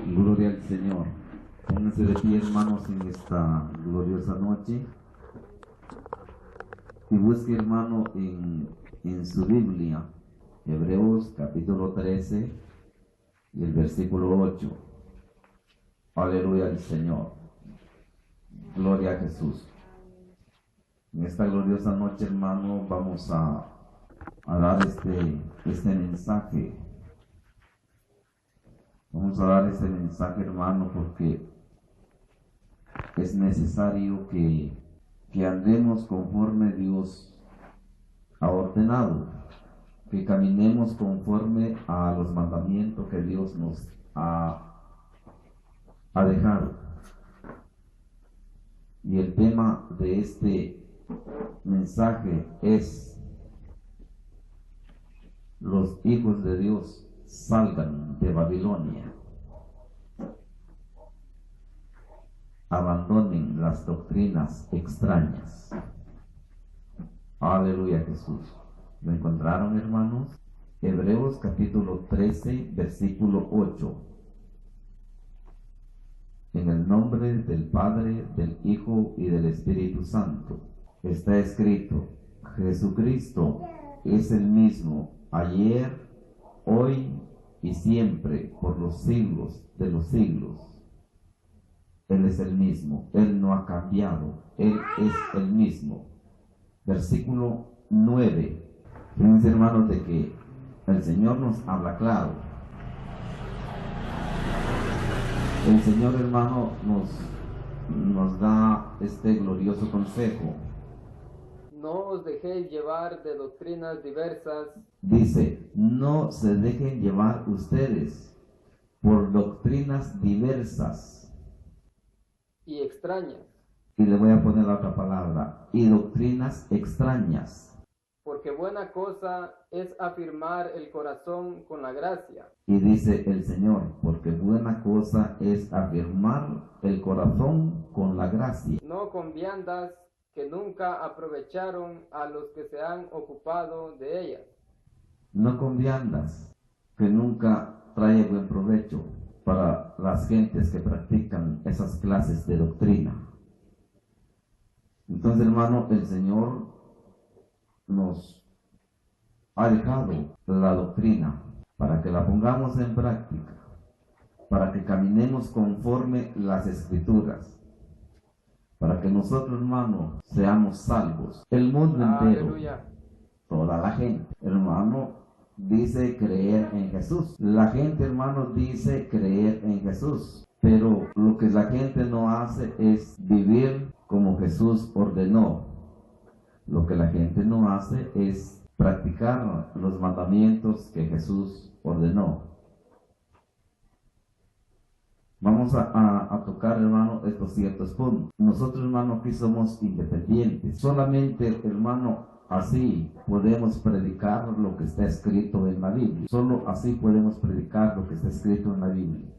Gloria al Señor. Pónganse de pie, hermanos, en esta gloriosa noche. Y busque, hermano, en su Biblia, Hebreos capítulo 13 y el versículo 8. Aleluya al Señor. Gloria a Jesús. En esta gloriosa noche, hermano, vamos a dar este mensaje. Vamos a dar este mensaje, hermano, porque es necesario que andemos conforme Dios ha ordenado, que caminemos conforme a los mandamientos que Dios nos ha dejado. Y el tema de este mensaje es: los hijos de Dios salgan de Babilonia, abandonen las doctrinas extrañas. Aleluya, Jesús. ¿Lo encontraron, hermanos? Hebreos capítulo 13, versículo 8. En el nombre del Padre, del Hijo y del Espíritu Santo. Está escrito: Jesucristo es el mismo ayer, hoy y siempre, por los siglos de los siglos. Él es el mismo, Él no ha cambiado, Él es el mismo. Versículo 9. Fíjense, hermanos, de que el Señor nos habla claro. El Señor, hermano, nos da este glorioso consejo. No os dejéis llevar de doctrinas diversas. Dice: no se dejen llevar ustedes por doctrinas diversas Y extrañas. Y le voy a poner la otra palabra: y doctrinas extrañas. Porque buena cosa es afirmar el corazón con la gracia. Y dice el Señor: porque buena cosa es afirmar el corazón con la gracia. No con viandas que nunca aprovecharon a los que se han ocupado de ellas. No con viandas que nunca trae buen provecho para las gentes que practican esas clases de doctrina. Entonces, hermano, el Señor nos ha dejado la doctrina para que la pongamos en práctica, para que caminemos conforme las Escrituras, para que nosotros, hermano, seamos salvos. El mundo entero, Aleluya. Toda la gente, hermano, dice creer en Jesús. La gente, hermano, dice creer en Jesús, pero lo que la gente no hace es vivir como Jesús ordenó. Lo que la gente no hace es practicar los mandamientos que Jesús ordenó. Vamos a tocar, hermano, estos ciertos puntos. Nosotros, hermano, aquí somos independientes. Solamente, hermano, así podemos predicar lo que está escrito en la Biblia. Solo así podemos predicar lo que está escrito en la Biblia.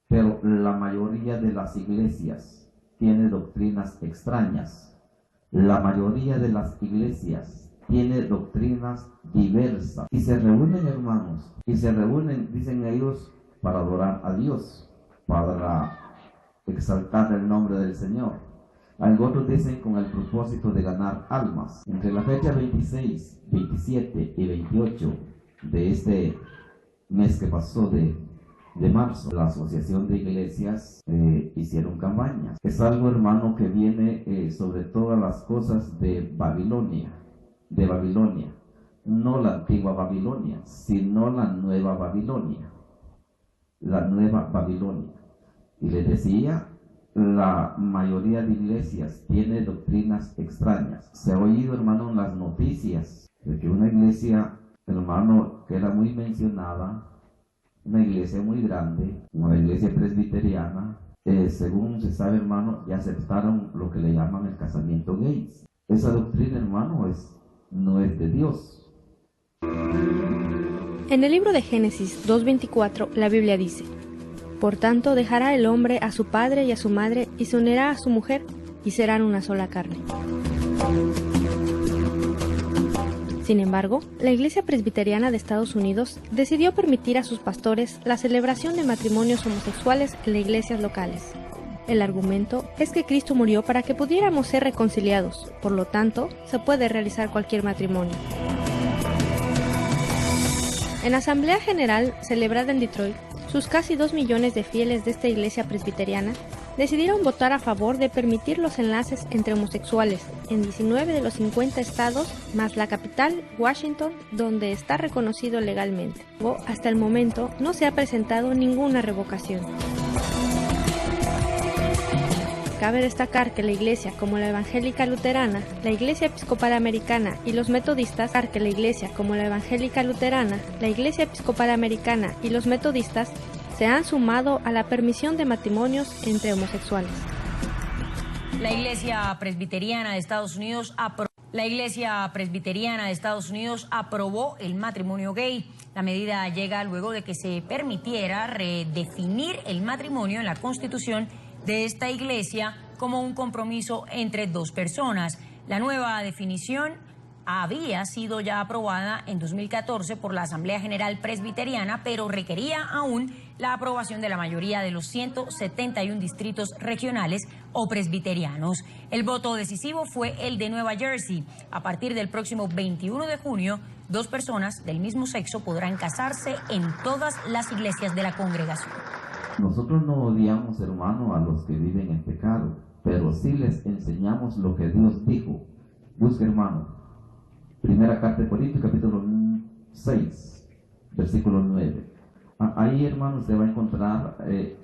Pero la mayoría de las iglesias tiene doctrinas extrañas. La mayoría de las iglesias tiene doctrinas diversas. Y se reúnen, hermanos, y se reúnen, dicen ellos, para adorar a Dios, para exaltar el nombre del Señor. Algunos dicen con el propósito de ganar almas. Entre la fecha 26, 27 y 28 de este mes que pasó de marzo, la Asociación de Iglesias hicieron campañas. Es algo, hermano, que viene sobre todas las cosas de Babilonia, no la antigua Babilonia, sino la nueva Babilonia, Y les decía, la mayoría de iglesias tiene doctrinas extrañas. Se ha oído, hermano, en las noticias de que una iglesia, hermano, que era muy mencionada, una iglesia muy grande, como la iglesia presbiteriana, según se sabe, hermano, ya aceptaron lo que le llaman el casamiento gays. Esa doctrina, hermano, no es de Dios. En el libro de Génesis 2:24, la Biblia dice: por tanto, dejará el hombre a su padre y a su madre, y se unirá a su mujer, y serán una sola carne. Sin embargo, la Iglesia Presbiteriana de Estados Unidos decidió permitir a sus pastores la celebración de matrimonios homosexuales en las iglesias locales. El argumento es que Cristo murió para que pudiéramos ser reconciliados, por lo tanto, se puede realizar cualquier matrimonio. En la Asamblea General celebrada en Detroit, sus casi 2 millones de fieles de esta iglesia presbiteriana decidieron votar a favor de permitir los enlaces entre homosexuales en 19 de los 50 estados, más la capital, Washington, donde está reconocido legalmente. Hasta el momento no se ha presentado ninguna revocación. Cabe destacar que la Iglesia, como la Evangélica Luterana, la Iglesia Episcopal Americana y los Metodistas, se han sumado a la permisión de matrimonios entre homosexuales. La Iglesia Presbiteriana de Estados Unidos aprobó el matrimonio gay. La medida llega luego de que se permitiera redefinir el matrimonio en la Constitución de esta iglesia como un compromiso entre dos personas. La nueva definición había sido ya aprobada en 2014 por la Asamblea General Presbiteriana, pero requería aún la aprobación de la mayoría de los 171 distritos regionales o presbiterianos. El voto decisivo fue el de Nueva Jersey. A partir del próximo 21 de junio, 2 personas del mismo sexo podrán casarse en todas las iglesias de la congregación. Nosotros no odiamos, hermano, a los que viven en pecado, pero sí les enseñamos lo que Dios dijo. Busque, hermano, Primera Carta de Corintios, capítulo 6, versículo 9. Ahí, hermano, usted va a encontrar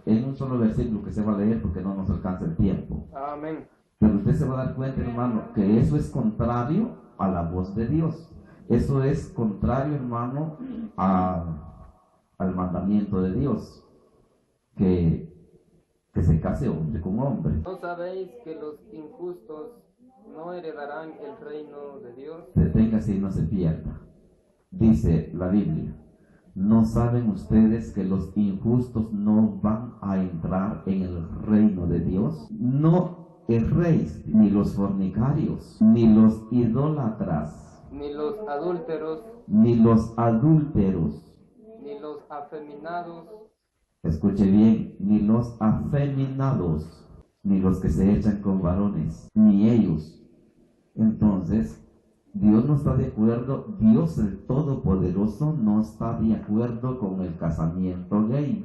en un solo versículo que se va a leer porque no nos alcanza el tiempo. Amén. Pero usted se va a dar cuenta, hermano, que eso es contrario a la voz de Dios. Eso es contrario, hermano, al mandamiento de Dios. Que se case hombre con hombre. ¿No sabéis que los injustos no heredarán el reino de Dios? Deténgase y no se pierda. Dice la Biblia, ¿no saben ustedes que los injustos no van a entrar en el reino de Dios? No erréis, ni los fornicarios, ni los idólatras, Ni los adúlteros, ni los adúlteros, ni los afeminados, escuche bien, ni los afeminados, ni los que se echan con varones, ni ellos. Entonces, Dios no está de acuerdo, Dios el Todopoderoso no está de acuerdo con el casamiento gay.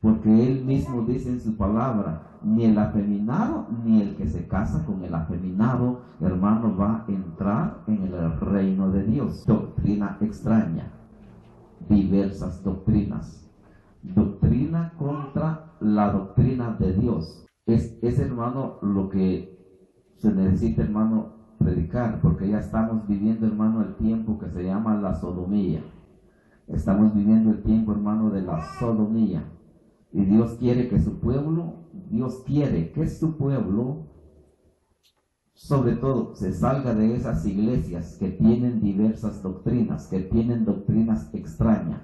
Porque Él mismo dice en su palabra, ni el afeminado, ni el que se casa con el afeminado, hermano, va a entrar en el reino de Dios. Doctrina extraña, diversas doctrinas. Doctrina contra la doctrina de Dios. Es, hermano, lo que se necesita, hermano, predicar, porque ya estamos viviendo, hermano, el tiempo que se llama la sodomía. Estamos viviendo el tiempo, hermano, de la sodomía. Y Dios quiere que su pueblo, sobre todo, se salga de esas iglesias que tienen diversas doctrinas, que tienen doctrinas extrañas.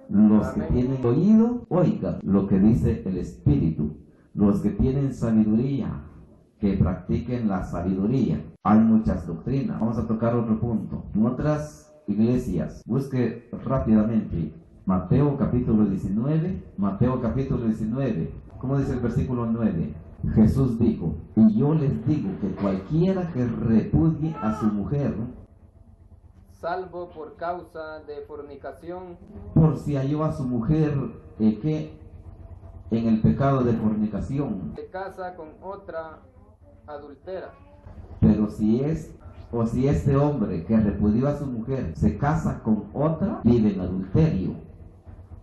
Los que tienen oído, oigan lo que dice el Espíritu. Los que tienen sabiduría, que practiquen la sabiduría. Hay muchas doctrinas. Vamos a tocar otro punto. En otras iglesias, busque rápidamente Mateo capítulo 19. ¿Cómo dice el versículo 9? Jesús dijo, y yo les digo que cualquiera que repudie a su mujer, salvo por causa de fornicación, por si halló a su mujer que en el pecado de fornicación, se casa con otra adultera. pero si este hombre que repudió a su mujer se casa con otra, vive en adulterio.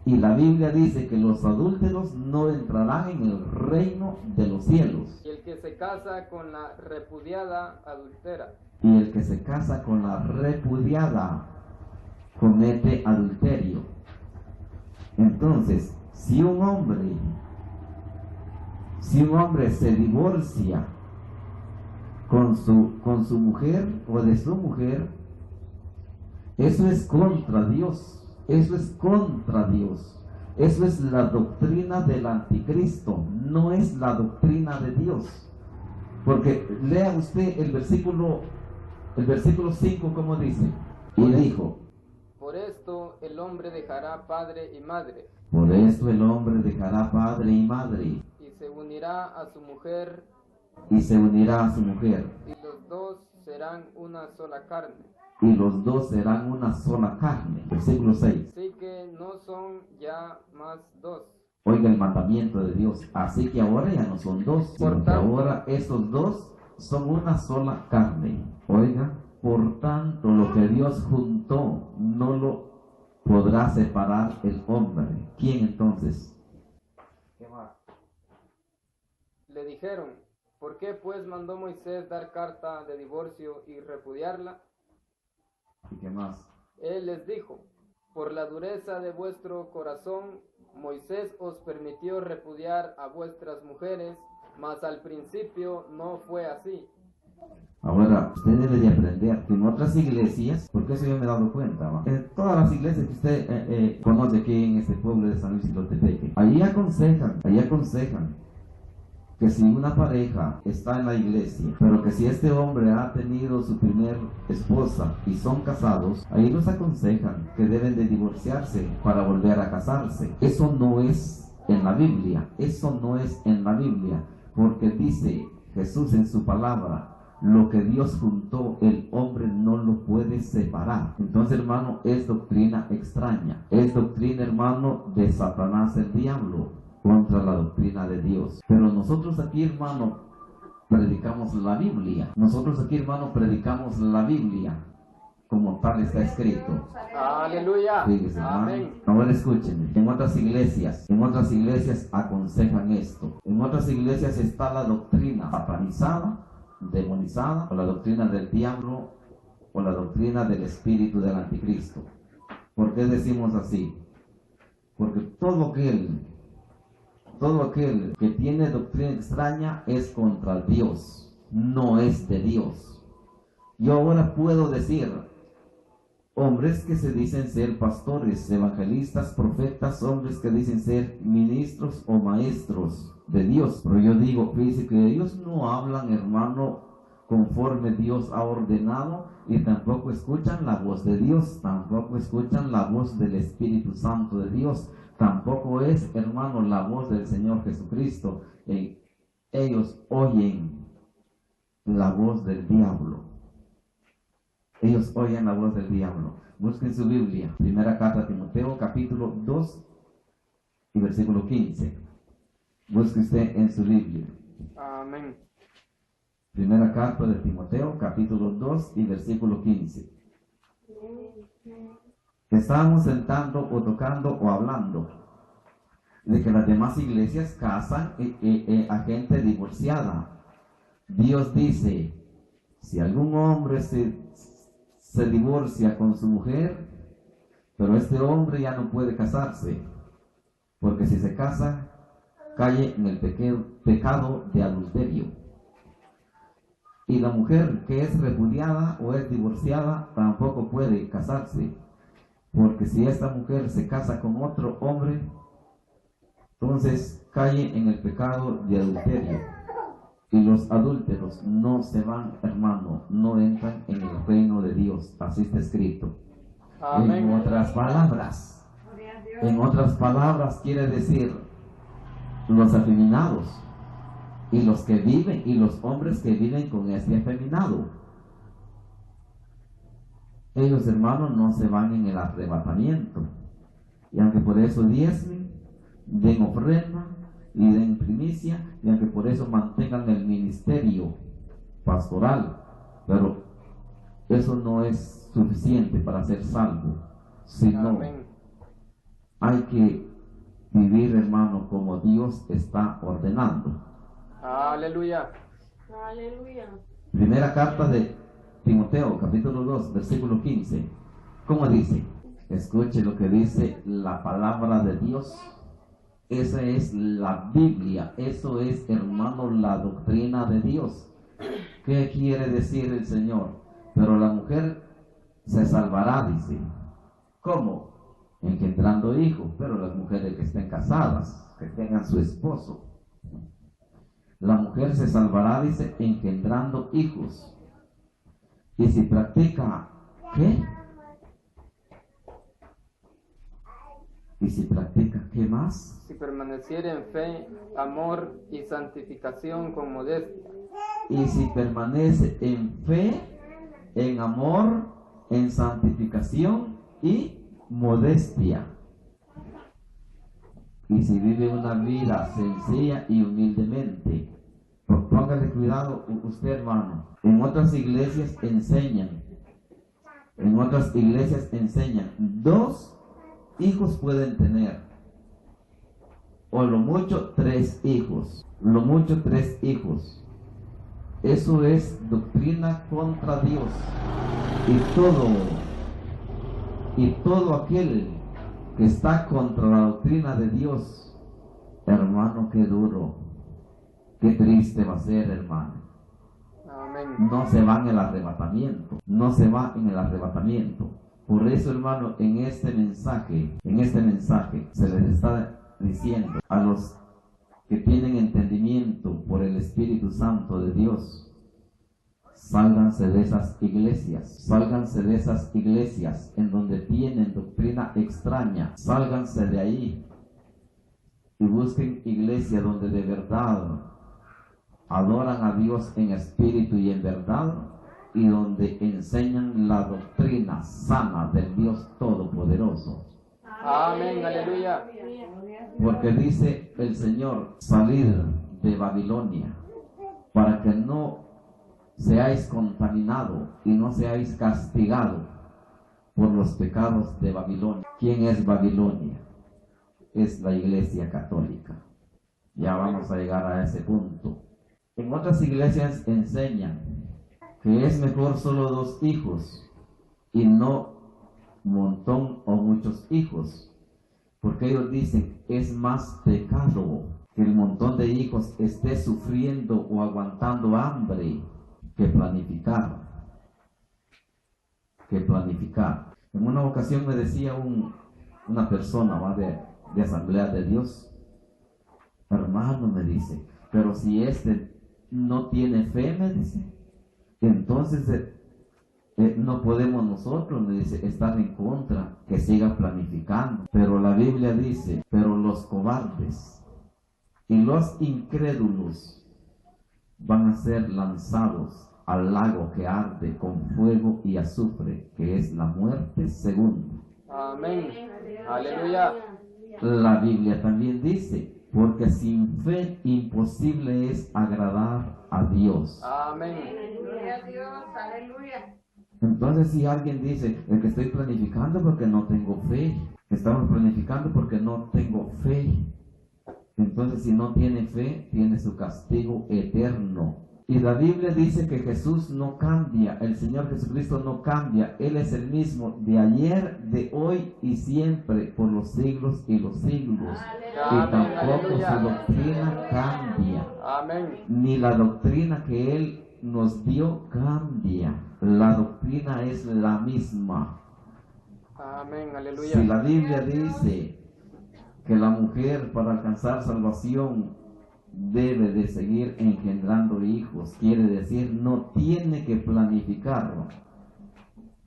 Y la Biblia dice que los adúlteros no entrarán en el reino de los cielos. Y el que se casa con la repudiada adultera. Y el que se casa con la repudiada comete adulterio. Entonces, si un hombre se divorcia con su mujer o de su mujer, eso es contra Dios. Eso es contra Dios. Eso es la doctrina del anticristo, no es la doctrina de Dios. Porque lea usted el versículo 5, ¿cómo dice? Y dijo, por esto el hombre dejará padre y madre, por esto el hombre dejará padre y madre, y se unirá a su mujer, y se unirá a su mujer, y los dos serán una sola carne. y los dos serán una sola carne. Versículo 6. Así que no son ya más dos, Oiga el mandamiento de Dios. Así que ahora ya no son dos, Por sino que tanto, ahora estos dos son una sola carne. Oiga, por tanto, lo que Dios juntó no lo podrá separar el hombre. ¿Quién entonces? ¿Qué más? le dijeron, ¿por qué pues mandó Moisés dar carta de divorcio y repudiarla? ¿Y qué más? Él les dijo, por la dureza de vuestro corazón, Moisés os permitió repudiar a vuestras mujeres, mas al principio no fue así. Ahora, usted debe de aprender que en otras iglesias, porque eso yo me he dado cuenta, ¿va? En todas las iglesias que usted conoce aquí en este pueblo de San Luis Xilotepeque, ahí aconsejan que si una pareja está en la iglesia, pero que si este hombre ha tenido su primer esposa y son casados, ahí los aconsejan que deben de divorciarse para volver a casarse. Eso no es en la Biblia, porque dice Jesús en su palabra, lo que Dios juntó, el hombre no lo puede separar. Entonces, hermano, es doctrina extraña, es doctrina, hermano, de Satanás, el diablo, contra la doctrina de Dios. Pero nosotros aquí, hermano, predicamos la Biblia. Como tal está escrito. Aleluya. Fíjese, hermano. Amén. Ahora escúchenme. En otras iglesias aconsejan esto. En otras iglesias está la doctrina satanizada, demonizada, o la doctrina del diablo, o la doctrina del espíritu del anticristo. ¿Por qué decimos así? Porque todo aquel que tiene doctrina extraña es contra Dios, no es de Dios. Yo ahora puedo decir, hombres que se dicen ser pastores, evangelistas, profetas, hombres que dicen ser ministros o maestros de Dios, pero yo digo, fíjense que ellos no hablan, hermano, conforme Dios ha ordenado, y tampoco escuchan la voz de Dios, tampoco escuchan la voz del Espíritu Santo de Dios, tampoco es, hermano, la voz del Señor Jesucristo. Ellos oyen la voz del diablo. Busquen su Biblia, primera carta a Timoteo, capítulo 2 y versículo 15. Busque usted en su Biblia. Amén. Primera carta de Timoteo, capítulo 2 y versículo 15. Estábamos sentando o tocando o hablando de que las demás iglesias casan a gente divorciada. Dios dice, si algún hombre se divorcia con su mujer, pero este hombre ya no puede casarse, porque si se casa, cae en el pecado de adulterio. Y la mujer que es repudiada o es divorciada tampoco puede casarse, porque si esta mujer se casa con otro hombre, entonces cae en el pecado de adulterio. Y los adúlteros no se van, hermano, no entran en el reino de Dios. Así está escrito. Amén. En otras palabras quiere decir los afeminados y los que viven, y los hombres que viven con este afeminado. Ellos, hermanos, no se van en el arrebatamiento. Y aunque por eso diezmen, den ofrenda y den primicia, y aunque por eso mantengan el ministerio pastoral, pero eso no es suficiente para ser salvo, sino Amén. hay que vivir, hermano, como Dios está ordenando. Aleluya. Primera carta de Timoteo, capítulo 2, versículo 15. ¿Cómo dice? Escuche lo que dice la palabra de Dios. Esa es la Biblia. Eso es, hermano, la doctrina de Dios. ¿Qué quiere decir el Señor? Pero la mujer se salvará, dice. ¿Cómo? Engendrando hijos. Pero las mujeres que estén casadas, que tengan su esposo. La mujer se salvará, dice, engendrando hijos. Y si practica, ¿qué? Y si practica, ¿qué más? Si permaneciere en fe, amor y santificación con modestia. Y si permanece en fe, en amor, en santificación y modestia. Y si vive una vida sencilla y humildemente. Póngale cuidado usted, hermano. En otras iglesias enseñan. 2 hijos pueden tener. O lo mucho 3 hijos. Lo mucho 3 hijos. Eso es doctrina contra Dios. Y todo aquel que está contra la doctrina de Dios, hermano, qué duro, qué triste va a ser, hermano. Amén. No se va en el arrebatamiento. Por eso, hermano, en este mensaje se les está diciendo a los que tienen entendimiento por el Espíritu Santo de Dios: sálganse de esas iglesias en donde tienen doctrina extraña, sálganse de ahí y busquen iglesia donde de verdad adoran a Dios en espíritu y en verdad, y donde enseñan la doctrina sana del Dios Todopoderoso. Amén, aleluya. Porque dice el Señor: salir de Babilonia, para que no seáis contaminados y no seáis castigados por los pecados de Babilonia. ¿Quién es Babilonia? Es la Iglesia Católica. Ya vamos a llegar a ese punto. En otras iglesias enseñan que es mejor solo 2 hijos y no montón o muchos hijos, porque ellos dicen es más pecado que el montón de hijos esté sufriendo o aguantando hambre que planificar. En una ocasión me decía una persona de Asamblea de Dios: hermano, me dice, pero si no tiene fe, me dice, entonces no podemos nosotros, me dice, estar en contra, que siga planificando. Pero la Biblia dice: pero los cobardes y los incrédulos van a ser lanzados al lago que arde con fuego y azufre, que es la muerte segunda. Amén. Aleluya. La Biblia también dice: porque sin fe imposible es agradar a Dios. Amén. Gloria a Dios, aleluya. Entonces, si alguien dice: el que estoy planificando porque no tengo fe, estamos planificando porque no tengo fe, entonces si no tiene fe, tiene su castigo eterno. Y la Biblia dice que Jesús no cambia, el Señor Jesucristo no cambia. Él es el mismo de ayer, de hoy y siempre, por los siglos y los siglos. Y tampoco su doctrina cambia. Amén. Ni la doctrina que Él nos dio cambia. La doctrina es la misma. Amén, aleluya. Si la Biblia dice que la mujer, para alcanzar salvación, debe de seguir engendrando hijos, quiere decir no tiene que planificarlo.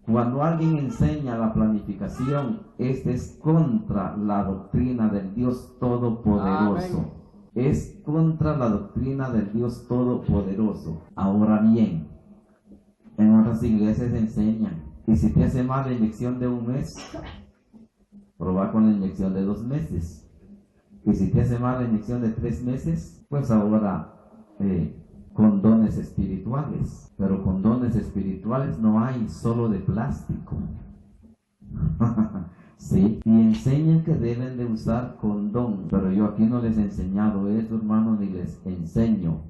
Cuando alguien enseña la planificación, es contra la doctrina del Dios Todopoderoso. Amén. Es contra la doctrina del Dios Todopoderoso. Ahora bien, en otras iglesias enseñan: y si te hace mal la inyección de 1 mes, proba con la inyección de 2 meses. Y si te hace mal la inyección de 3 meses, pues ahora condones espirituales. Pero condones espirituales no hay, solo de plástico. Sí, y enseñan que deben de usar condón. Pero yo aquí no les he enseñado eso, hermano, ni les enseño.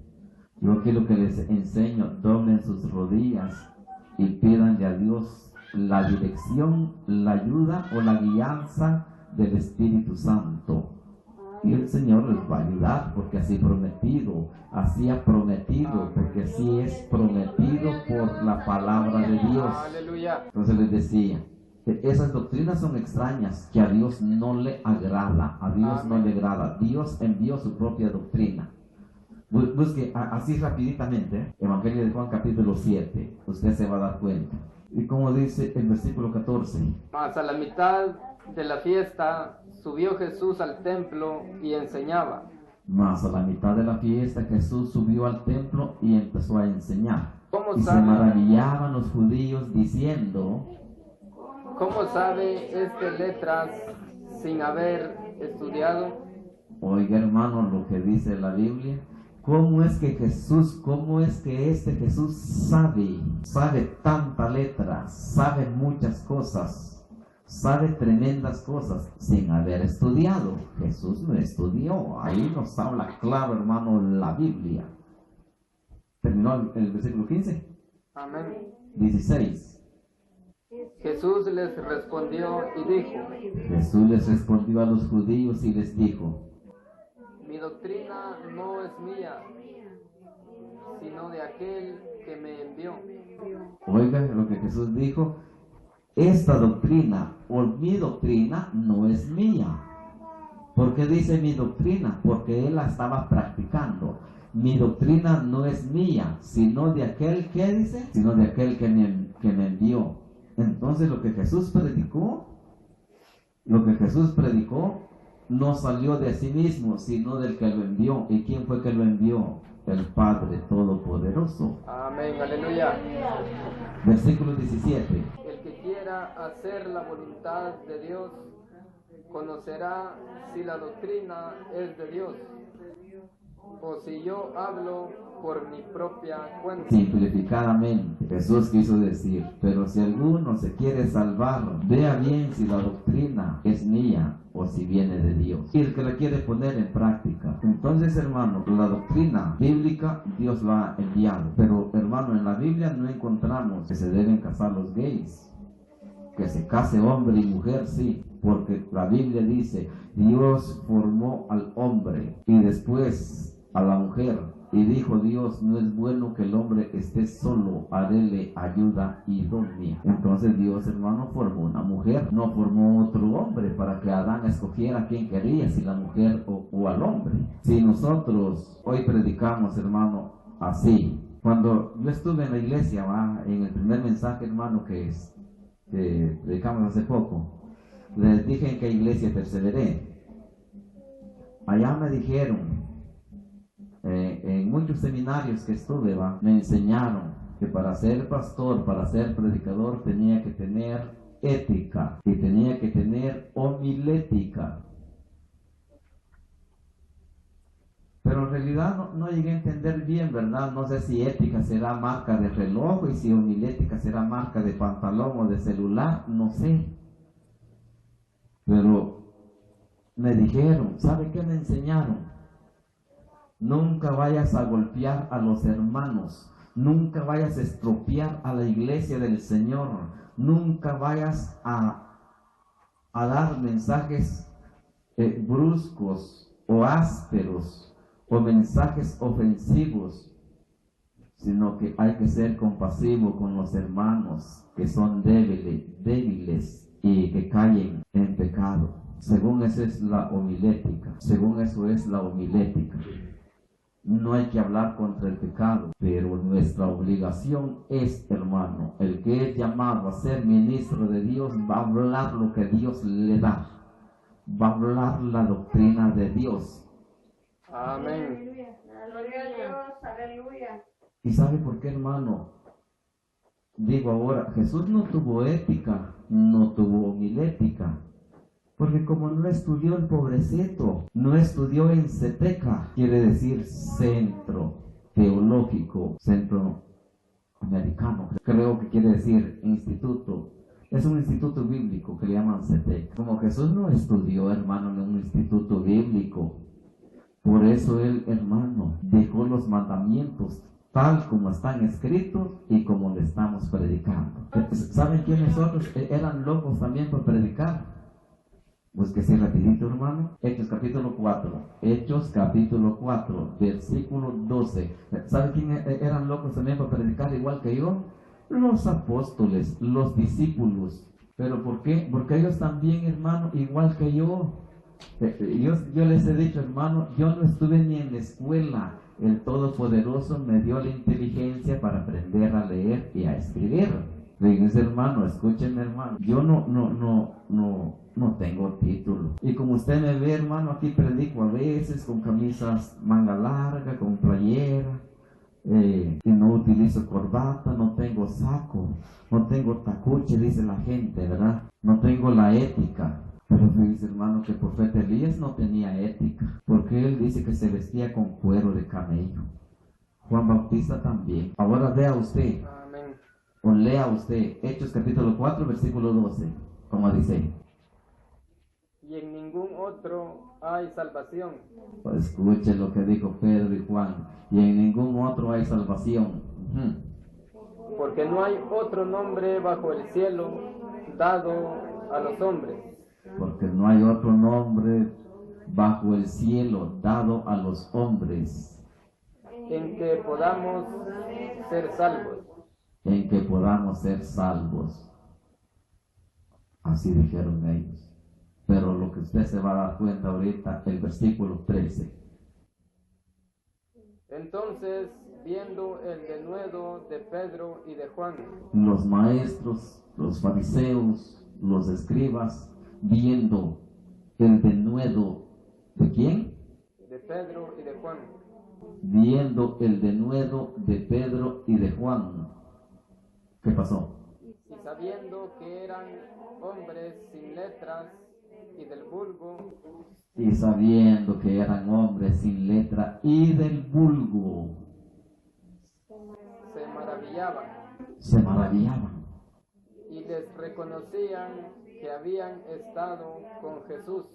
Yo aquí lo que les enseño: doblen sus rodillas y pídanle a Dios la dirección, la ayuda o la guianza del Espíritu Santo. Y el Señor les va a ayudar, porque así ha prometido, porque así es prometido por la palabra de Dios. Aleluya. Entonces les decía, esas doctrinas son extrañas, que a Dios no le agrada, Dios envió su propia doctrina. Busque así rapiditamente, Evangelio de Juan capítulo 7, usted se va a dar cuenta. Y como dice el versículo 14: Mas a la mitad de la fiesta, subió Jesús al templo y enseñaba. Mas a la mitad de la fiesta Jesús subió al templo y empezó a enseñar. ¿Cómo Y se sabe? maravillaban los judíos diciendo: ¿Cómo sabe este letras sin haber estudiado? oiga, hermano, lo que dice la Biblia. ¿Cómo es que este Jesús sabe tanta letra, sabe muchas cosas, sabe tremendas cosas sin haber estudiado? Jesús no estudió. Ahí nos habla claro, hermano, la Biblia. Terminó el versículo 15. Amén. 16. Jesús les respondió y dijo: Jesús les respondió a los judíos y les dijo: mi doctrina no es mía, sino de aquel que me envió. oiga lo que Jesús dijo: esta doctrina o mi doctrina no es mía. ¿Por qué dice mi doctrina? Porque él la estaba practicando. Mi doctrina no es mía, sino de aquel que dice, sino de aquel que me envió. Entonces lo que Jesús predicó no salió de sí mismo, sino del que lo envió. ¿Y quién fue que lo envió? El Padre Todopoderoso. Amén, aleluya. Versículo 17. El que quiera hacer la voluntad de Dios conocerá si la doctrina es de Dios o si yo hablo por mi propia cuenta. Simplificadamente, Jesús quiso decir: pero si alguno se quiere salvar, vea bien si la doctrina es mía o si viene de Dios. Y el que la quiere poner en práctica. Entonces, hermano, la doctrina bíblica Dios la ha enviado. Pero, hermano, en la Biblia no encontramos que se deben casar los gays. Que se case hombre y mujer, sí. Porque la Biblia dice: Dios formó al hombre y después a la mujer, y dijo Dios: no es bueno que el hombre esté solo, haréle ayuda idónea. Entonces Dios, hermano, formó una mujer, no formó otro hombre para que Adán escogiera a quien quería, si la mujer o al hombre. Si nosotros hoy predicamos, hermano, así, cuando yo estuve en la iglesia, en el primer mensaje, hermano, que predicamos hace poco, les dije en qué iglesia perseveré. Allá me dijeron, en muchos seminarios que estuve, me enseñaron que para ser pastor, para ser predicador, tenía que tener ética y tenía que tener homilética. Pero en realidad no llegué a entender bien, ¿verdad? No sé si ética será marca de reloj y si homilética será marca de pantalón o de celular, no sé. Pero me dijeron, ¿sabe qué me enseñaron? Nunca vayas a golpear a los hermanos, nunca vayas a estropear a la iglesia del Señor, nunca vayas a dar mensajes bruscos o ásperos o mensajes ofensivos, sino que hay que ser compasivo con los hermanos que son débiles y que caen en pecado. Según eso es la homilética, No hay que hablar contra el pecado, pero nuestra obligación es, hermano, el que es llamado a ser ministro de Dios va a hablar lo que Dios le da, va a hablar la doctrina de Dios. Amén. Gloria a Dios, aleluya. ¿Y sabe por qué, hermano? Digo ahora, Jesús no tuvo ética, no tuvo homilética. Porque como no estudió el pobrecito, no estudió en CETECA, quiere decir Centro Teológico, Centro Americano, creo que quiere decir instituto. Es un instituto bíblico que le llaman CETECA. Como Jesús no estudió, hermano, en un instituto bíblico, por eso él, hermano, dejó los mandamientos tal como están escritos y como le estamos predicando. ¿Saben quiénes otros eran locos también por predicar? Pues que sí, rapidito, hermano. Hechos capítulo 4, versículo 12. ¿Sabe quién eran locos también para predicar igual que yo? Los apóstoles, los discípulos. ¿Pero por qué? Porque ellos también, hermano, igual que yo. Yo les he dicho, hermano, yo no estuve ni en la escuela. El Todopoderoso me dio la inteligencia para aprender a leer y a escribir. Fíjense, hermano, escúchenme, hermano. Yo no tengo título. Y como usted me ve, hermano, aquí predico a veces con camisas manga larga, con playera. Y no utilizo corbata, no tengo saco, no tengo tacuche, dice la gente, ¿verdad? No tengo la ética. Pero fíjense, hermano, que el profeta Elías no tenía ética, porque él dice que se vestía con cuero de camello. Juan Bautista también. Ahora vea usted, Amén. o lea usted, Hechos capítulo 4, versículo 12, como dice. Y en ningún otro hay salvación. Pues escuche lo que dijo Pedro y Juan. Y en ningún otro hay salvación. Porque no hay otro nombre bajo el cielo dado a los hombres Porque no hay otro nombre bajo el cielo dado a los hombres en que podamos ser salvos. en que podamos ser salvos. Así dijeron ellos. Pero lo que usted se va a dar cuenta ahorita, el versículo 13. Entonces, viendo el denuedo de Pedro y de Juan, Los maestros, los fariseos, los escribas, viendo el denuedo de quién, de Pedro y de Juan, viendo el denuedo de Pedro y de Juan, ¿qué pasó? y sabiendo que eran hombres sin letras y del vulgo, Y sabiendo que eran hombres sin letra y del vulgo, se se maravillaban. y les reconocían que habían estado con Jesús.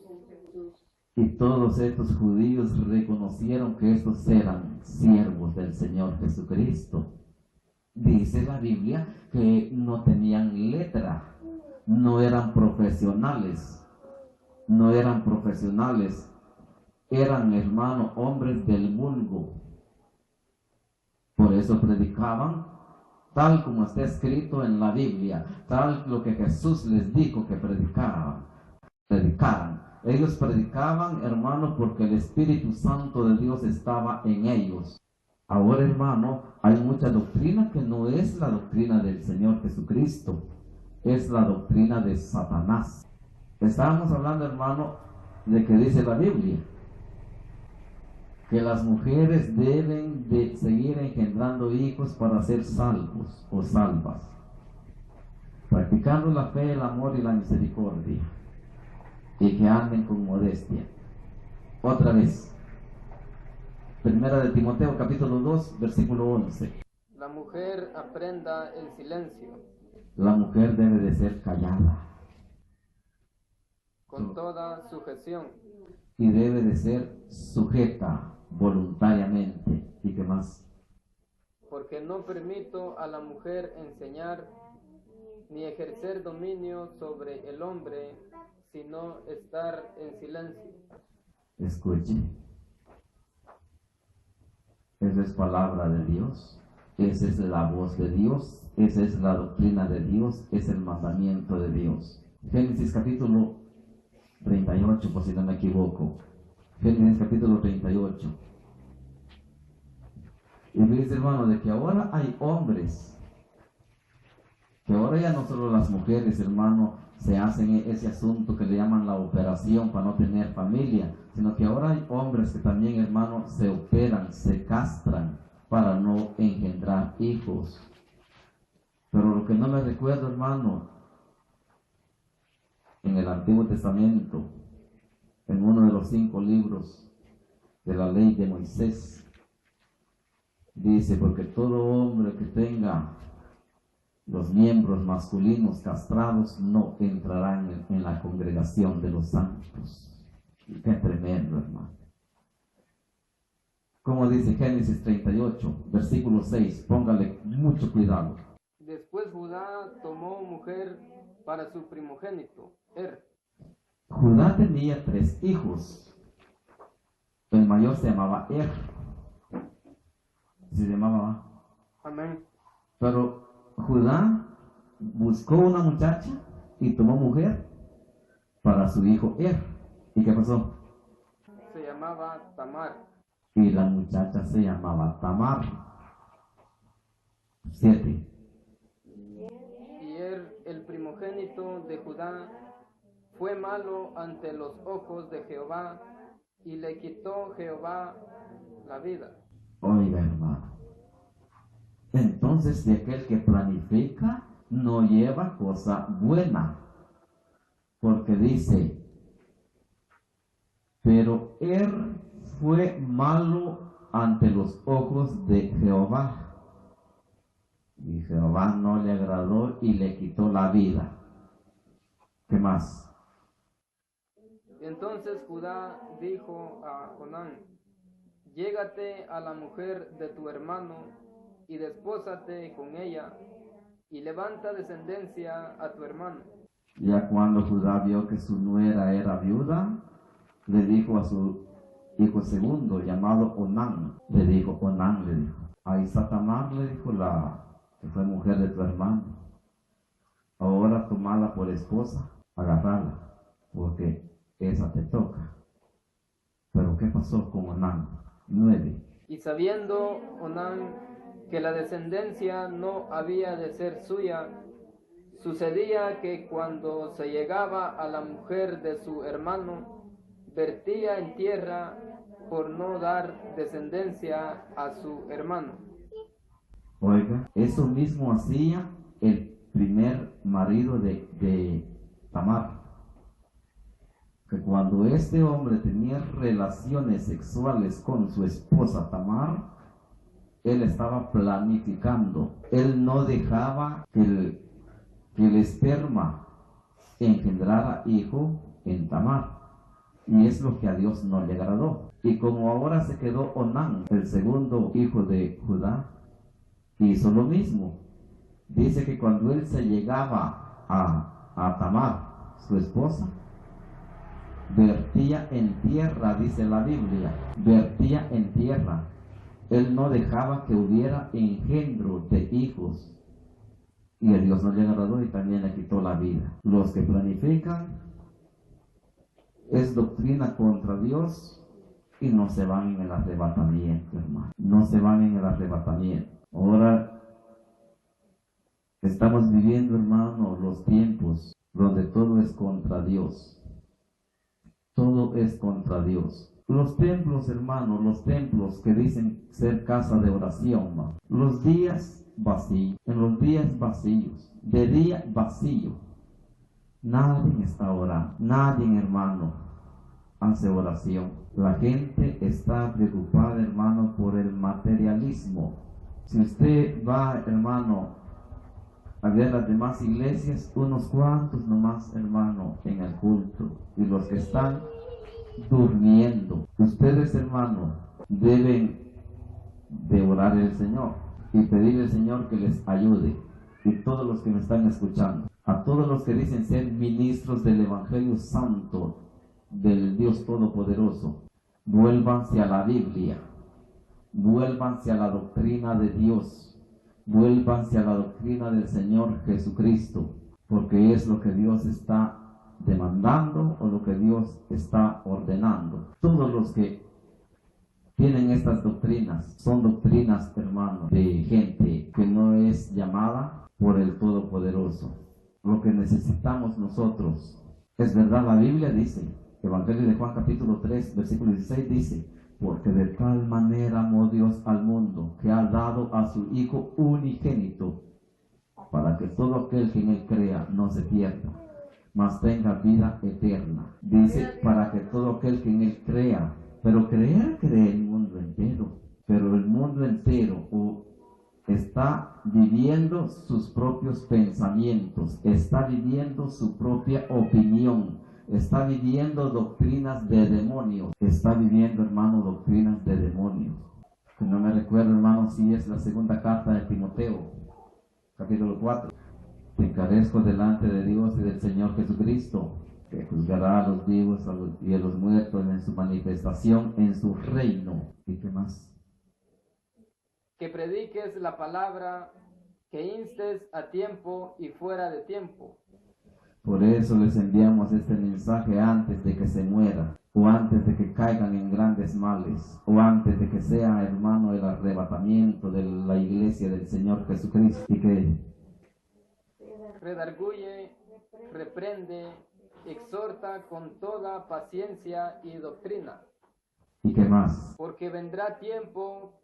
Y todos estos judíos reconocieron que estos eran siervos del Señor Jesucristo. Dice la Biblia que no tenían letra, no eran profesionales, eran, hermano, hombres del vulgo. Por eso predicaban tal como está escrito en la Biblia, tal lo que Jesús les dijo que predicaran. Ellos predicaban, hermano, porque el Espíritu Santo de Dios estaba en ellos. Ahora, hermano, hay mucha doctrina que no es la doctrina del Señor Jesucristo, es la doctrina de Satanás. Estábamos hablando, hermano, de que dice la Biblia que las mujeres deben de seguir engendrando hijos para ser salvos o salvas, practicando la fe, el amor y la misericordia, y que anden con modestia. Otra vez, Primera de Timoteo capítulo 2, versículo 11. La mujer aprenda el silencio, La mujer debe de ser callada con toda sujeción, y debe de ser sujeta voluntariamente. ¿Y qué más? porque no permito a la mujer enseñar ni ejercer dominio sobre el hombre, sino estar en silencio. Escuche. Esa es palabra de Dios. Esa es la voz de Dios. Esa es la doctrina de Dios. Es el mandamiento de Dios. Génesis capítulo 38, por si no me equivoco. Génesis capítulo 38. Y fíjense, hermano, de que ahora hay hombres, que ahora ya no solo las mujeres, hermano, se hacen ese asunto que le llaman la operación para no tener familia, sino que ahora hay hombres que también, hermano, se operan, se castran para no engendrar hijos. Pero lo que no me recuerdo, hermano, en el Antiguo Testamento, en uno de los 5 libros de la ley de Moisés, dice, porque todo hombre que tenga los miembros masculinos castrados no entrarán en la congregación de los santos. Qué tremendo, hermano. Como dice Génesis 38, versículo 6, póngale mucho cuidado. Después Judá tomó mujer para su primogénito, Judá tenía 3 hijos. El mayor se llamaba se llamaba. Amén. Pero Judá buscó una muchacha y tomó mujer para su hijo ¿Y qué pasó? Se llamaba Tamar. Y la muchacha se llamaba Tamar. 7. el primogénito de Judá fue malo ante los ojos de Jehová, y le quitó Jehová la vida. Oiga, hermano. Entonces, de aquel que planifica no lleva cosa buena, porque dice, pero él fue malo ante los ojos de Jehová, y Jehová no le agradó y le quitó la vida. ¿Qué más? Entonces Judá dijo a Onán: llégate a la mujer de tu hermano y despósate con ella, y levanta descendencia a tu hermano. Ya cuando Judá vio que su nuera era viuda, le dijo a su hijo segundo, llamado Onán, le dijo, ahí está Tamar, le dijo, la que fue mujer de tu hermano, ahora tomala por esposa, agarrala, porque esa te toca. Pero ¿qué pasó con Onán? 9. Y sabiendo Onán que la descendencia no había de ser suya, sucedía que cuando se llegaba a la mujer de su hermano, vertía en tierra por no dar descendencia a su hermano. Oiga, eso mismo hacía el primer marido de Tamar, que cuando este hombre tenía relaciones sexuales con su esposa Tamar, él estaba planificando, él no dejaba que el esperma engendrara hijo en Tamar, y es lo que a Dios no le agradó. Y como ahora se quedó Onán, el segundo hijo de Judá, hizo lo mismo. Dice que cuando él se llegaba a Tamar, su esposa, vertía en tierra, dice la Biblia, vertía en tierra. Él no dejaba que hubiera engendro de hijos, y a Dios no le agradó y también le quitó la vida. Los que planifican es doctrina contra Dios y no se van en el arrebatamiento, hermano. No se van en el arrebatamiento. Ahora estamos viviendo, hermano, los tiempos donde todo es contra Dios. Todo es contra Dios. Los templos, hermano, los templos que dicen ser casa de oración, ¿no? Los días vacíos, en los días vacíos, de día vacío, nadie está orando, nadie, hermano, hace oración. La gente está preocupada, hermano, por el materialismo. Si usted va, hermano, a ver las demás iglesias, unos cuantos nomás, hermano, en el culto, y los que están durmiendo. Ustedes, hermano, deben de orar al Señor y pedirle al Señor que les ayude. Y todos los que me están escuchando, a todos los que dicen ser ministros del Evangelio Santo del Dios Todopoderoso, vuélvanse a la Biblia, vuélvanse a la doctrina de Dios, vuélvanse a la doctrina del Señor Jesucristo, porque es lo que Dios está demandando o lo que Dios está ordenando. Todos los que tienen estas doctrinas son doctrinas, hermano, de gente que no es llamada por el Todopoderoso. Lo que necesitamos nosotros es verdad. La Biblia dice, Evangelio de Juan capítulo 3 versículo 16 dice, porque de tal manera amó Dios al mundo que ha dado a su Hijo unigénito, para que todo aquel que en él crea no se pierda, mas tenga vida eterna. Dice, para que todo aquel que en él crea, pero cree el mundo entero, pero el mundo entero está viviendo sus propios pensamientos, está viviendo su propia opinión, está viviendo doctrinas de demonios, está viviendo, hermano, doctrinas de demonios. Que no me recuerdo, hermano, si es la segunda carta de Timoteo, capítulo 4. Te encarezco delante de Dios y del Señor Jesucristo, que juzgará a los vivos y a los muertos en su manifestación en su reino. ¿Y qué más? Que prediques la palabra, que instes a tiempo y fuera de tiempo. Por eso les enviamos este mensaje antes de que se muera, o antes de que caigan en grandes males, o antes de que sea, hermano, el arrebatamiento de la iglesia del Señor Jesucristo. Y que redarguye, reprende, exhorta con toda paciencia y doctrina. ¿Y qué más? Porque vendrá tiempo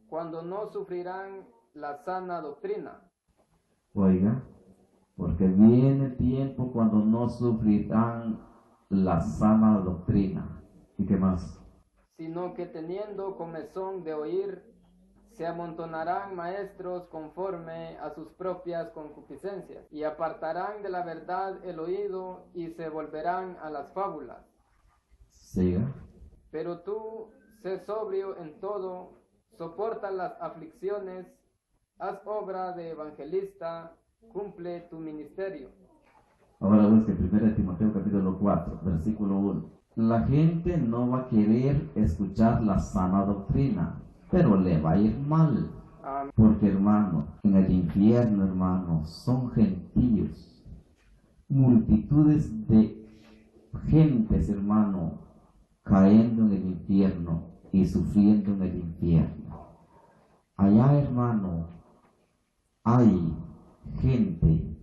cuando no sufrirán la sana doctrina, Oiga, porque viene tiempo cuando no sufrirán la sana doctrina. ¿Y qué más? sino que teniendo comezón de oír, se amontonarán maestros conforme a sus propias concupiscencias, y apartarán de la verdad el oído y se volverán a las fábulas. Siga. Pero tú, sé sobrio en todo, soporta las aflicciones, haz obra de evangelista, cumple tu ministerio. Ahora busque 1 Timoteo capítulo 4, versículo 1. La gente no va a querer escuchar la sana doctrina, pero le va a ir mal. Amén. Porque, hermano, en el infierno, hermano, son gentíos. Multitudes de gentes, hermano, cayendo en el infierno y sufriendo en el infierno. Allá, hermano, hay gente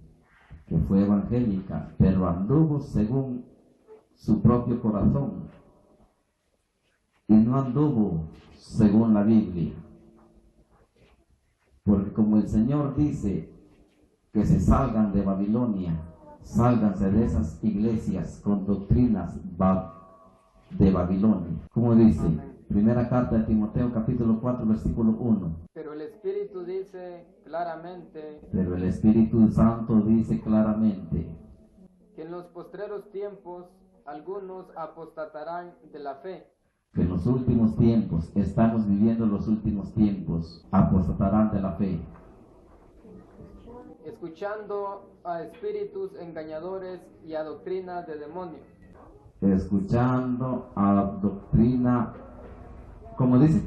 que fue evangélica, pero anduvo según su propio corazón y no anduvo según la Biblia. Porque como el Señor dice que se salgan de Babilonia, sálganse de esas iglesias con doctrinas de Babilonia. Como dice, primera carta de Timoteo capítulo 4 versículo 1. Pero el Espíritu dice claramente Pero el Espíritu Santo dice claramente que en los postreros tiempos algunos apostatarán de la fe, que en los últimos tiempos, estamos viviendo los últimos tiempos, apostatarán de la fe, escuchando a espíritus engañadores y a doctrinas de demonios, escuchando a doctrina, como dice,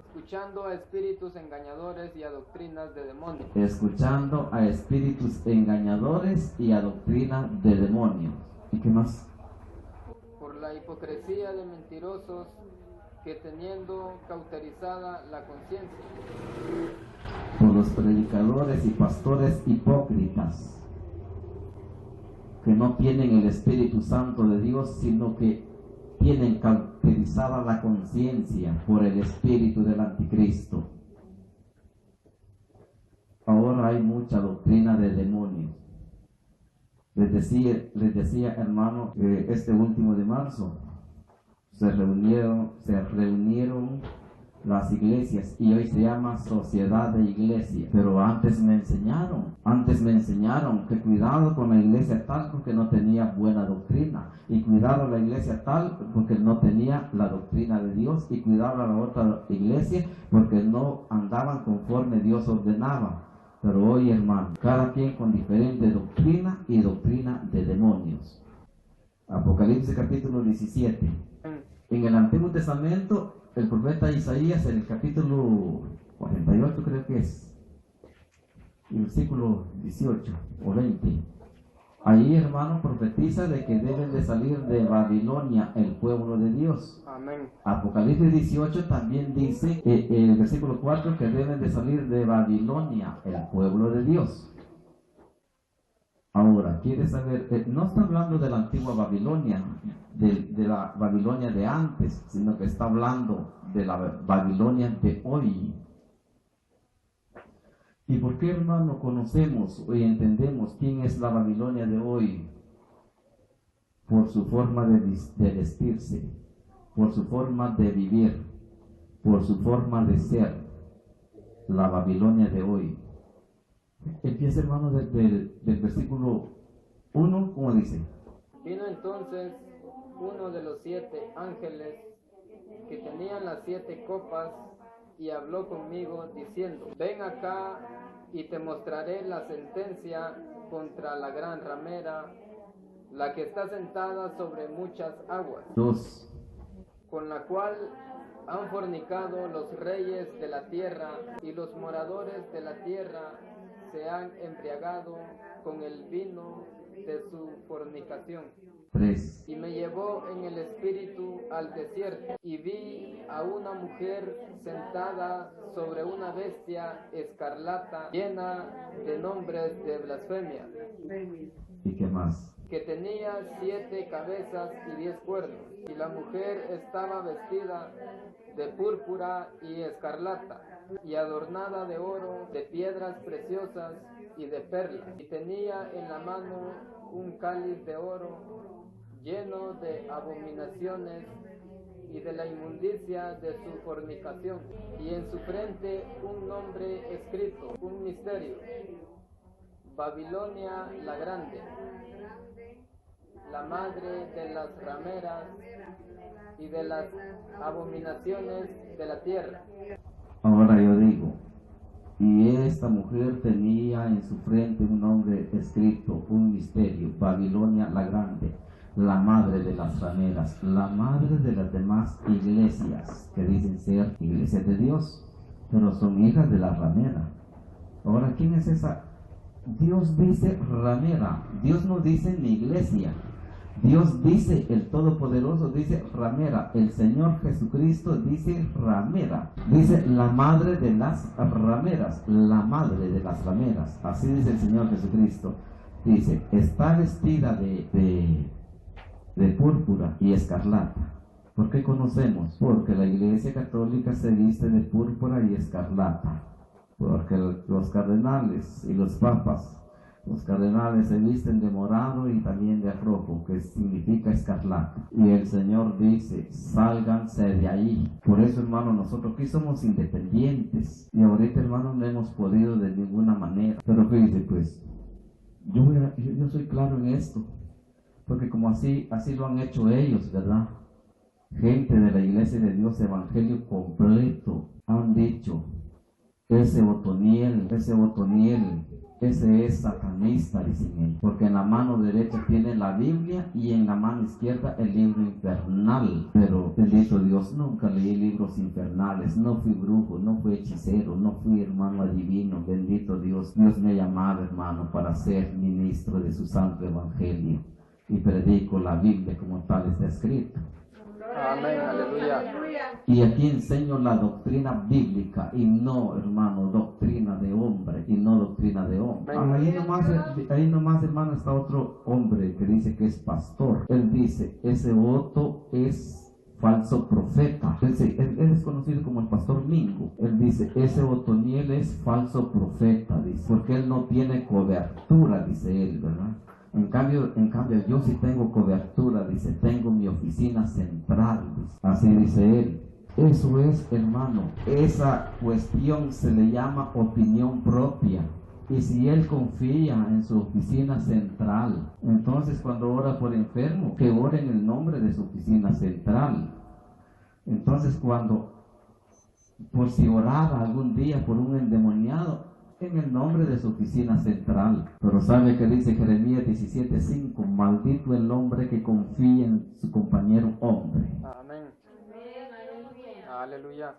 escuchando a espíritus engañadores y a doctrinas de demonios, escuchando a espíritus engañadores y a doctrina de demonios. ¿Y qué más? por la hipocresía de mentirosos que teniendo cauterizada la conciencia, Por los predicadores y pastores hipócritas que no tienen el Espíritu Santo de Dios, sino que tienen cauterizada la conciencia por el espíritu del anticristo. Ahora hay mucha doctrina de demonios. Les decía hermano, que este último de marzo se reunieron las iglesias y hoy se llama Sociedad de Iglesias. Pero antes me enseñaron que cuidado con la iglesia tal porque no tenía buena doctrina, y cuidado a la iglesia tal porque no tenía la doctrina de Dios, y cuidado a la otra iglesia porque no andaban conforme Dios ordenaba. Pero hoy, hermano, cada quien con diferente doctrina y doctrina de demonios. Apocalipsis capítulo 17. En el Antiguo Testamento, el profeta Isaías, en el capítulo 48 creo que es, el versículo 18 o 20, ahí, hermano, profetiza de que deben de salir de Babilonia el pueblo de Dios. amén. Apocalipsis 18 también dice, el versículo 4, que deben de salir de Babilonia el pueblo de Dios. Ahora, quiere saber, no está hablando de la antigua Babilonia, de la Babilonia de antes, sino que está hablando de la Babilonia de hoy. ¿Y por qué, hermano, conocemos y entendemos quién es la Babilonia de hoy? Por su forma de vestirse, por su forma de vivir, por su forma de ser. La Babilonia de hoy. Empieza, hermano, del versículo 1, como dice. Vino entonces uno de los 7 ángeles que tenían las 7 copas y habló conmigo diciendo, ven acá y te mostraré la sentencia contra la gran ramera, la que está sentada sobre muchas aguas, 2. con la cual han fornicado los reyes de la tierra, y los moradores de la tierra se han embriagado con el vino de su fornicación. 3. Y me llevó en el espíritu al desierto, y vi a una mujer sentada sobre una bestia escarlata, llena de nombres de blasfemia, ¿Y qué más? que tenía 7 cabezas y 10 cuernos, y la mujer estaba vestida de púrpura y escarlata, y adornada de oro, de piedras preciosas y de perlas, y tenía en la mano un cáliz de oro lleno de abominaciones y de la inmundicia de su fornicación, y en su frente un nombre escrito, un misterio: Babilonia la Grande, la madre de las rameras y de las abominaciones de la tierra. Ahora yo digo, y esta mujer tenía en su frente un nombre escrito, un misterio: Babilonia la Grande, la madre de las rameras, la madre de las demás iglesias que dicen ser iglesias de Dios, pero son hijas de la ramera. Ahora, ¿quién es esa? Dios dice ramera, Dios no dice mi iglesia. Dios dice, el Todopoderoso dice ramera, el Señor Jesucristo dice ramera, dice la madre de las rameras, la madre de las rameras, así dice el Señor Jesucristo. Dice, está vestida de púrpura y escarlata. ¿Por qué conocemos? Porque la Iglesia Católica se viste de púrpura y escarlata, porque los cardenales y los papas, los cardenales se visten de morado y también de rojo, que significa escarlata. Y el Señor dice, sálganse de ahí. Por eso, hermano, nosotros aquí somos independientes. Y ahorita, hermano, no hemos podido de ninguna manera. Pero fíjense, pues, yo soy claro en esto. Porque como así lo han hecho ellos, ¿verdad? Gente de la Iglesia de Dios, Evangelio completo, han dicho, ese Otoniel, ese es satanista, dicen ellos, porque en la mano derecha tiene la Biblia y en la mano izquierda el libro infernal. Pero bendito Dios, nunca leí libros infernales, no fui brujo, no fui hechicero, no fui hermano adivino. Bendito Dios, Dios me ha llamado, hermano, para ser ministro de su santo evangelio y predico la Biblia como tal está escrito. Amén, aleluya. Y aquí enseño la doctrina bíblica y no, hermano, doctrina de hombre y no doctrina de hombre. Ahí nomás, hermano, está otro hombre que dice que es pastor. Él dice, ese Otto es falso profeta. Él es conocido como el pastor Mingo. Él dice, ese Otoniel es falso profeta, dice, porque él no tiene cobertura, dice él, ¿verdad? En cambio, yo sí tengo cobertura, dice, tengo mi oficina central, dice. Así dice él. Eso es, hermano, esa cuestión se le llama opinión propia. Y si él confía en su oficina central, entonces cuando ora por enfermo, que ore en el nombre de su oficina central. Entonces por si oraba algún día por un endemoniado, en el nombre de su oficina central. Pero ¿sabe qué dice Jeremías 17:5? Maldito el hombre que confía en su compañero hombre. Amén. Aleluya.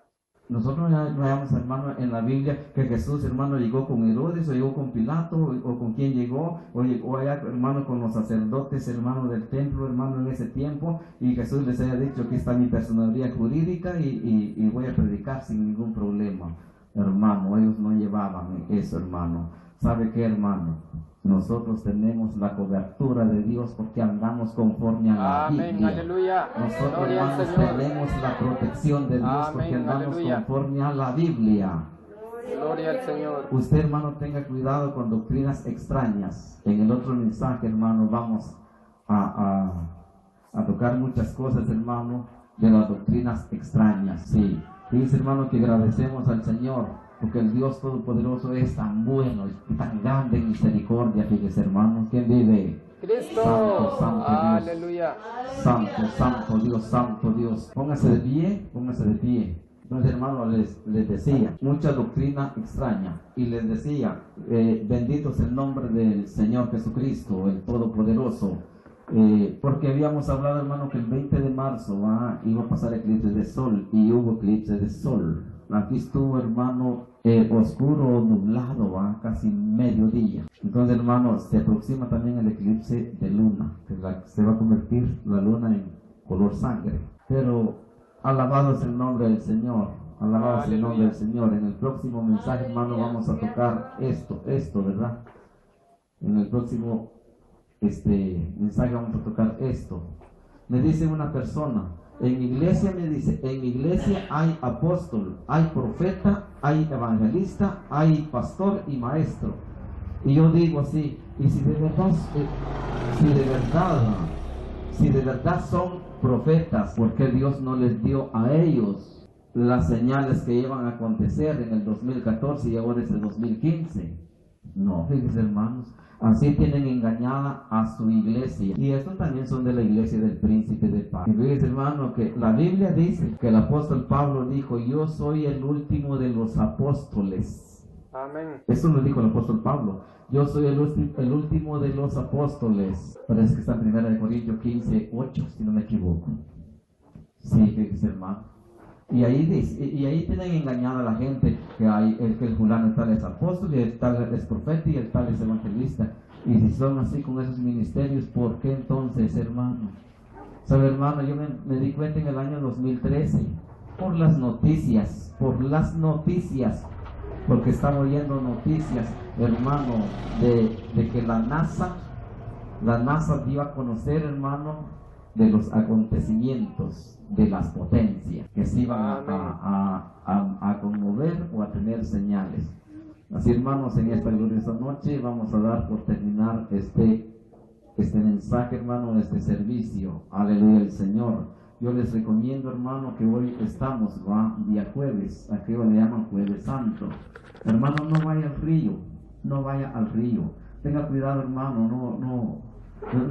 Nosotros no hallamos, hermano, en la Biblia que Jesús, hermano, llegó con Herodes o llegó con Pilato o con quién llegó, o llegó allá, hermano, con los sacerdotes, hermano, del templo, hermano, en ese tiempo, y Jesús les haya dicho, aquí está mi personalidad jurídica y voy a predicar sin ningún problema. Hermano, ellos no llevaban eso, hermano. ¿Sabe qué, hermano? Nosotros tenemos la cobertura de Dios porque andamos conforme a la Amén, Biblia. aleluya. Nosotros, Gloria al hermanos, Señor. tenemos la protección de Dios. Amén, porque andamos aleluya. conforme a la Biblia. Gloria al Señor. Usted, hermano, tenga cuidado con doctrinas extrañas. En el otro mensaje, hermano, vamos a tocar muchas cosas, hermano, de las doctrinas extrañas. Sí. Dice, hermano, que agradecemos al Señor, porque el Dios Todopoderoso es tan bueno y tan grande en misericordia. Fíjese, hermano, ¿quién vive? Cristo. Santo, santo Dios. Aleluya. Santo, santo Dios. Póngase de pie, póngase de pie. Entonces, hermano, les decía, mucha doctrina extraña. Y les decía, bendito es el nombre del Señor Jesucristo, el Todopoderoso. Porque habíamos hablado, hermano, que el 20 de marzo iba a pasar eclipse de sol, y hubo eclipse de sol. aquí estuvo, hermano, oscuro, nublado, casi mediodía. Entonces, hermano, se aproxima también el eclipse de luna, que se va a convertir la luna en color sangre. Pero alabado es el nombre del Señor, alabado es el nombre del Señor. En el próximo mensaje, hermano, vamos a tocar esto, ¿verdad? En el próximo mensaje vamos a tocar esto. Me dice una persona, en mi iglesia, me dice, en mi iglesia hay apóstol, hay profeta, hay evangelista, hay pastor y maestro. Y yo digo así, y si de verdad son profetas, ¿por qué Dios no les dio a ellos las señales que iban a acontecer en el 2014 y ahora es el 2015? No, fíjense, hermanos, así tienen engañada a su iglesia. Y estos también son de la iglesia del príncipe de paz. Y fíjense, hermano, que la Biblia dice que el apóstol Pablo dijo, yo soy el último de los apóstoles. Amén. Eso lo dijo el apóstol Pablo. Yo soy el último de los apóstoles. Parece que está en 1 Corintios 15:8, si no me equivoco. Sí, fíjense, hermano. Y ahí dice, y ahí tienen engañada a la gente que el fulano tal es apóstol y el tal es profeta y el tal es evangelista. Y si son así con esos ministerios, ¿por qué entonces, hermano? ¿Sabe, hermano? Yo me di cuenta en el año 2013 por las noticias, porque estamos oyendo noticias, hermano, de que la NASA dio a conocer, hermano, de los acontecimientos de las potencias que se iban a conmover o a tener señales. Así, hermanos, en esta gloriosa noche vamos a dar por terminar este mensaje, hermano, este servicio. Aleluya al Señor. Yo les recomiendo, hermano, que hoy estamos, día jueves, aquí le llaman Jueves Santo. Hermano, no vaya al río. Tenga cuidado, hermano, no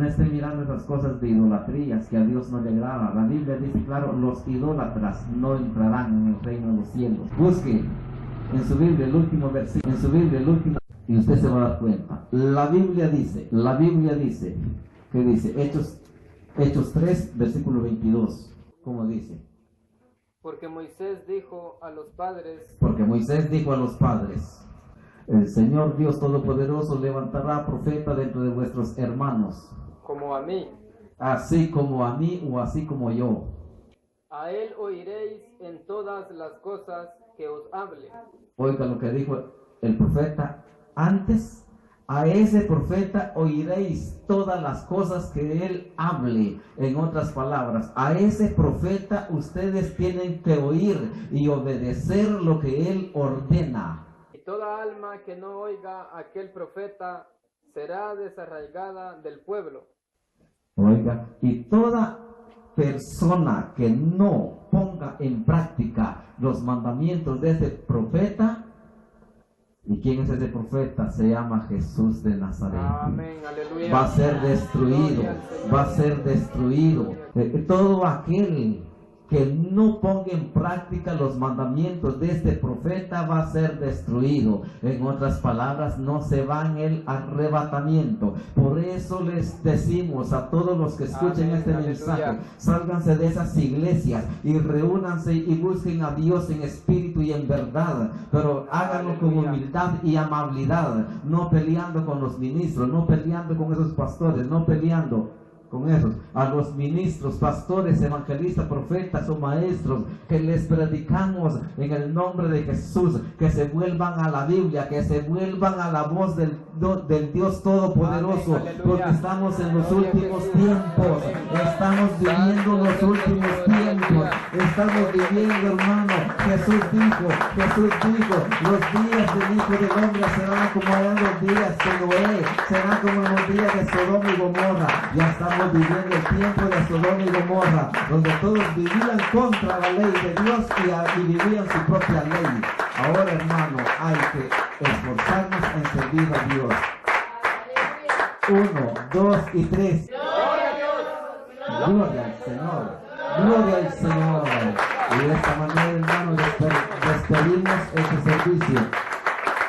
esté mirando esas cosas de idolatrías que a Dios no le agrada. La Biblia dice claro, los idólatras no entrarán en el reino de los cielos. Busque en su Biblia el último versículo, y usted se va a dar cuenta. La Biblia dice, ¿qué dice? Hechos 3, versículo 22. ¿Cómo dice? Porque Moisés dijo a los padres, el Señor Dios Todopoderoso levantará profeta dentro de vuestros hermanos, como a mí, así como a mí o así como yo. A él oiréis en todas las cosas que os hable. Oiga lo que dijo el profeta antes. A ese profeta oiréis todas las cosas que él hable. En otras palabras, a ese profeta ustedes tienen que oír y obedecer lo que él ordena. Toda alma que no oiga a aquel profeta será desarraigada del pueblo. Oiga, y toda persona que no ponga en práctica los mandamientos de ese profeta, ¿y quién es ese profeta? Se llama Jesús de Nazaret. Amén, aleluya. Va a ser destruido. Todo aquel que no ponga en práctica los mandamientos de este profeta va a ser destruido. En otras palabras, no se va en el arrebatamiento. Por eso les decimos a todos los que escuchen este mensaje, sálganse de esas iglesias y reúnanse y busquen a Dios en espíritu y en verdad, pero háganlo con humildad y amabilidad, no peleando con los ministros, no peleando con esos pastores, no peleando con esos, a los ministros, pastores, evangelistas, profetas o maestros que les predicamos en el nombre de Jesús, que se vuelvan a la Biblia, que se vuelvan a la voz del Dios Todopoderoso. Amén, porque estamos en los últimos tiempos, estamos viviendo los últimos tiempos, estamos viviendo, hermano. Jesús dijo, los días del Hijo del Hombre serán como eran los días de Noé, serán como los días de Sodoma y Gomorra. Ya estamos viviendo el tiempo de Sodoma y Gomorra, donde todos vivían contra la ley de Dios y vivían su propia ley. Ahora, hermano, hay que esforzarnos en servir a Dios. 1, 2 y 3. Gloria al Señor. Gloria al Señor. Y de esta manera, hermano, despedimos este servicio.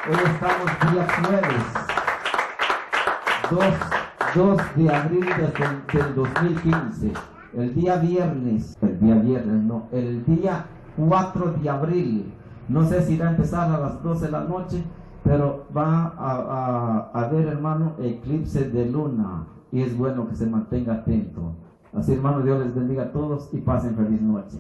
Hoy estamos día jueves 2 de abril del 2015. El día 4 de abril No sé si va a empezar a las 12 de la noche, pero va a haber, hermano, eclipse de luna. Y es bueno que se mantenga atento. Así, hermano, Dios les bendiga a todos y pasen feliz noche.